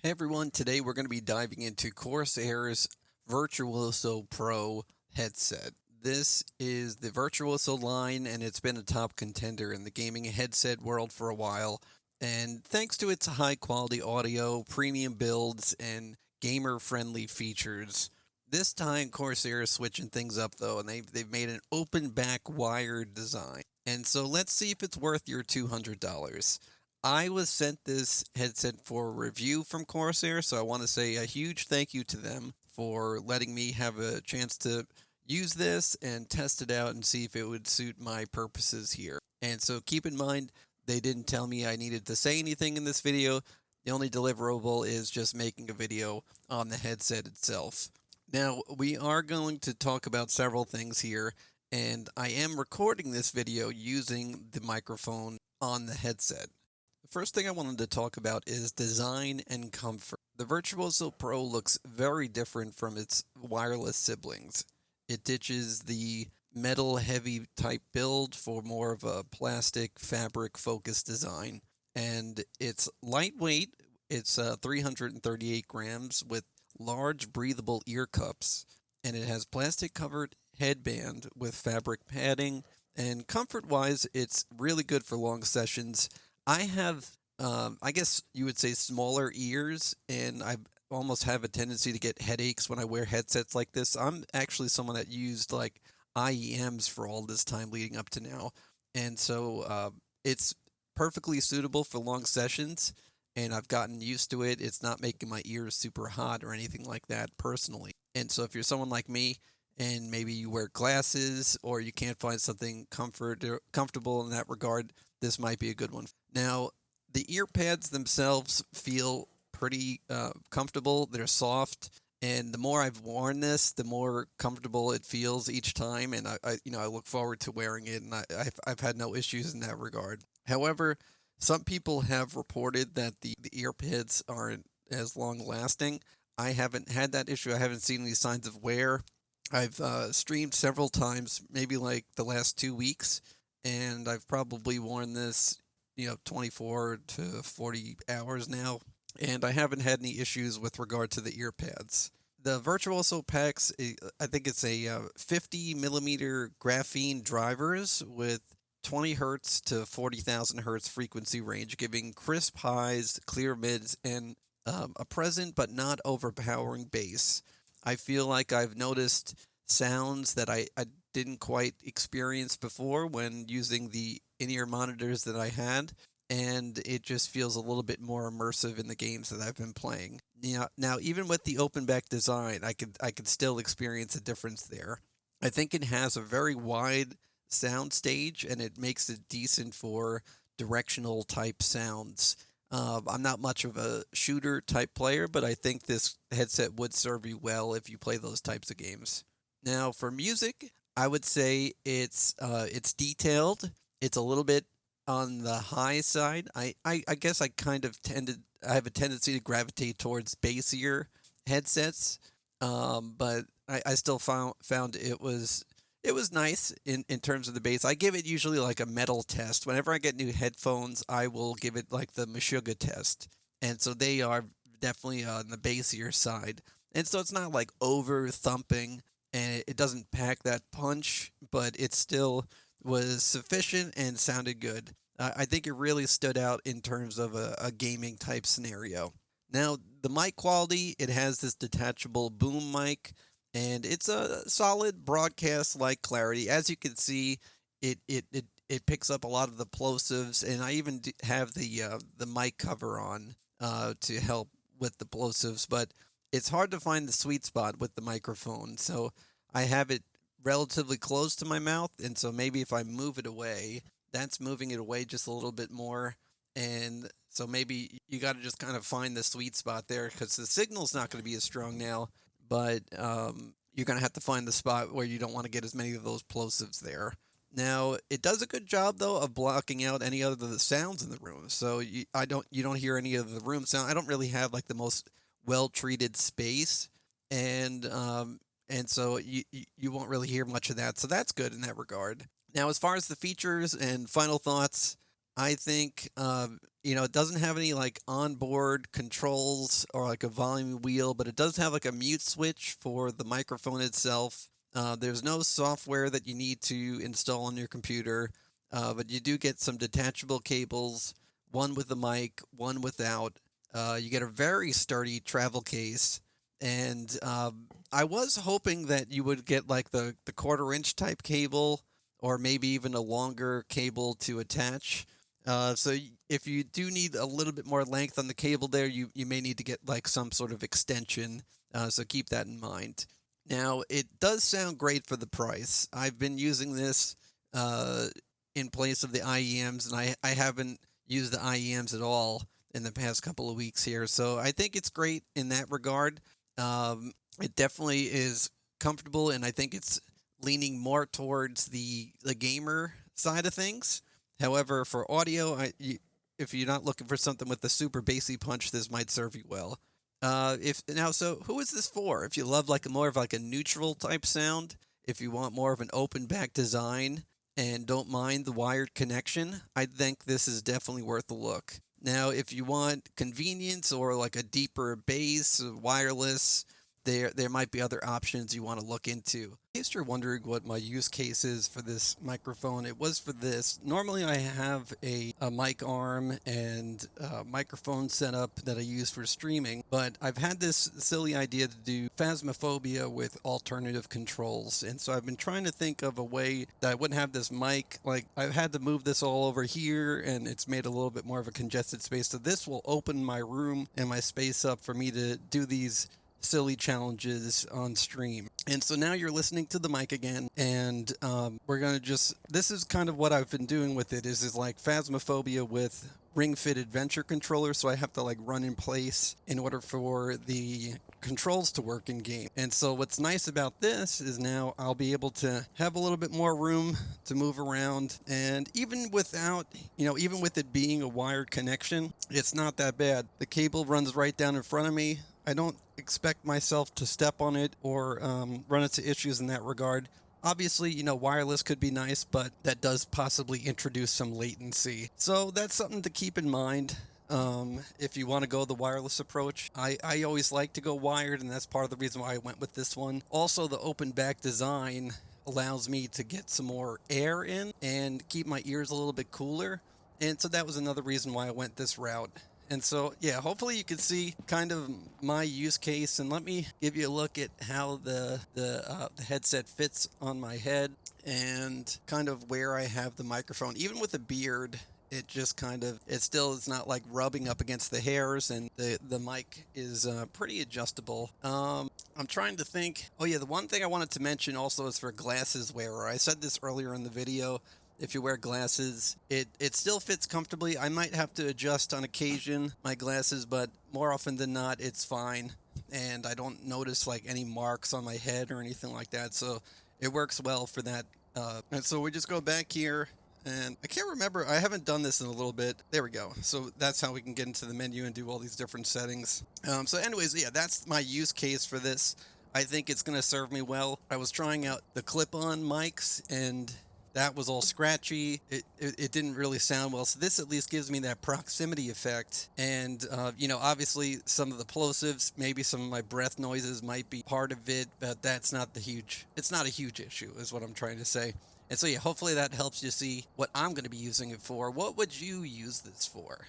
Hey everyone, today we're going to be diving into Corsair's Virtuoso Pro headset. This is the Virtuoso line and it's been a top contender in the gaming headset world for a while. And thanks to its high quality audio, premium builds, and gamer friendly features, this time Corsair is switching things up though, and they've made an open back wired design. And so let's see if it's worth your $200. I was sent this headset for a review from Corsair, so I want to say a huge thank you to them for letting me have a chance to use this and test it out and see if it would suit my purposes here. And so keep in mind, they didn't tell me I needed to say anything in this video. The only deliverable is just making a video on the headset itself. Now, we are going to talk about several things here, and I am recording this video using the microphone on the headset. The first thing I wanted to talk about is design and comfort. The Virtuoso Pro looks very different from its wireless siblings. It ditches the metal heavy type build for more of a plastic fabric focused design. And it's lightweight, it's 338 grams with large breathable ear cups. And it has plastic covered headband with fabric padding. And comfort wise, it's really good for long sessions. I have, I guess you would say, smaller ears, and I almost have a tendency to get headaches when I wear headsets like this. I'm actually someone that used like IEMs for all this time leading up to now, and so it's perfectly suitable for long sessions. And I've gotten used to it. It's not making my ears super hot or anything like that personally. And so if you're someone like me, and maybe you wear glasses or you can't find something comfortable in that regard, this might be a good one. Now, the ear pads themselves feel pretty comfortable. They're soft, and the more I've worn this, the more comfortable it feels each time. And I look forward to wearing it, and I've had no issues in that regard. However, some people have reported that the ear pads aren't as long lasting. I haven't had that issue. I haven't seen any signs of wear. I've streamed several times, maybe like the last 2 weeks, and I've probably worn this, 24 to 40 hours now, and I haven't had any issues with regard to the ear pads. The Virtuoso packs, I think it's a 50 millimeter graphene drivers with 20 hertz to 40,000 hertz frequency range, giving crisp highs, clear mids, and a present but not overpowering bass. I feel like I've noticed sounds that I didn't quite experience before when using the in-ear monitors that I had, and it just feels a little bit more immersive in the games that I've been playing. Now even with the open back design, I could still experience a difference there. I think it has a very wide sound stage, and it makes it decent for directional type sounds. I'm not much of a shooter type player, but I think this headset would serve you well if you play those types of games. Now, for music, I would say it's detailed. It's a little bit on the high side. I guess I have a tendency to gravitate towards bassier headsets, but I still found it was nice in terms of the bass. I give it usually like a metal test. Whenever I get new headphones, I will give it like the Meshuggah test. And so they are definitely on the bassier side. And so it's not like over thumping, and it doesn't pack that punch, but it still was sufficient and sounded good. I think it really stood out in terms of a gaming type scenario. Now, the mic quality, it has this detachable boom mic, and it's a solid broadcast like clarity. As you can see, it picks up a lot of the plosives, and I even have the mic cover on to help with the plosives, but it's hard to find the sweet spot with the microphone. So I have it relatively close to my mouth, and so maybe if I move it away, that's moving it away just a little bit more. And so maybe you got to just kind of find the sweet spot there because the signal's not going to be as strong now, but you're going to have to find the spot where you don't want to get as many of those plosives there. Now, it does a good job though of blocking out any other of the sounds in the room. So you don't hear any of the room sound. I don't really have like the most well treated space, and so you won't really hear much of that. So that's good in that regard. Now, as far as the features and final thoughts, I think, it doesn't have any like onboard controls or like a volume wheel, but it does have like a mute switch for the microphone itself. There's no software that you need to install on your computer, but you do get some detachable cables, one with the mic, one without. You get a very sturdy travel case, and I was hoping that you would get like the quarter-inch type cable, or maybe even a longer cable to attach. If you do need a little bit more length on the cable there, you may need to get like some sort of extension. So keep that in mind. Now, it does sound great for the price. I've been using this uh, in place of the IEMs, and I haven't used the IEMs at all in the past couple of weeks here. So I think it's great in that regard. It definitely is comfortable, and I think it's leaning more towards the gamer side of things. However, for audio, if you're not looking for something with a super bassy punch, this might serve you well. If now, so who is this for? If you love like a more of like a neutral type sound, if you want more of an open back design and don't mind the wired connection, I think this is definitely worth a look. Now, if you want convenience or like a deeper bass, wireless, there might be other options you want to look into. In case you're wondering what my use case is for this microphone, it was for this. Normally I have a mic arm and a microphone setup that I use for streaming, but I've had this silly idea to do Phasmophobia with alternative controls. And so I've been trying to think of a way that I wouldn't have this mic. Like, I've had to move this all over here, and it's made a little bit more of a congested space. So this will open my room and my space up for me to do these silly challenges on stream. And so now you're listening to the mic again, and we're gonna just, this is kind of what I've been doing with it, is like Phasmophobia with ring fit adventure controller, so I have to like run in place in order for the controls to work in game. And so what's nice about this is now I'll be able to have a little bit more room to move around, and even without, even with it being a wired connection, it's not that bad. The cable runs right down in front of me. I don't expect myself to step on it or run into issues in that regard. Obviously, wireless could be nice, but that does possibly introduce some latency. So that's something to keep in mind if you want to go the wireless approach. I always like to go wired, and that's part of the reason why I went with this one. Also, the open back design allows me to get some more air in and keep my ears a little bit cooler. And so that was another reason why I went this route. And so, yeah, hopefully you can see kind of my use case, and let me give you a look at how the headset fits on my head and kind of where I have the microphone. Even with a beard, it just kind of, it's not like rubbing up against the hairs, and the mic is pretty adjustable. I'm trying to think. Oh yeah, the one thing I wanted to mention also is for glasses wearer. I said this earlier in the video. If you wear glasses, it still fits comfortably. I might have to adjust on occasion my glasses, but more often than not, it's fine. And I don't notice like any marks on my head or anything like that. So it works well for that. And so we just go back here, and I can't remember. I haven't done this in a little bit. There we go. So that's how we can get into the menu and do all these different settings. So anyways, yeah, that's my use case for this. I think it's going to serve me well. I was trying out the clip-on mics, and that was all scratchy. It didn't really sound well. So this at least gives me that proximity effect. And, obviously some of the plosives, maybe some of my breath noises might be part of it, but it's not a huge issue is what I'm trying to say. And so, yeah, hopefully that helps you see what I'm going to be using it for. What would you use this for?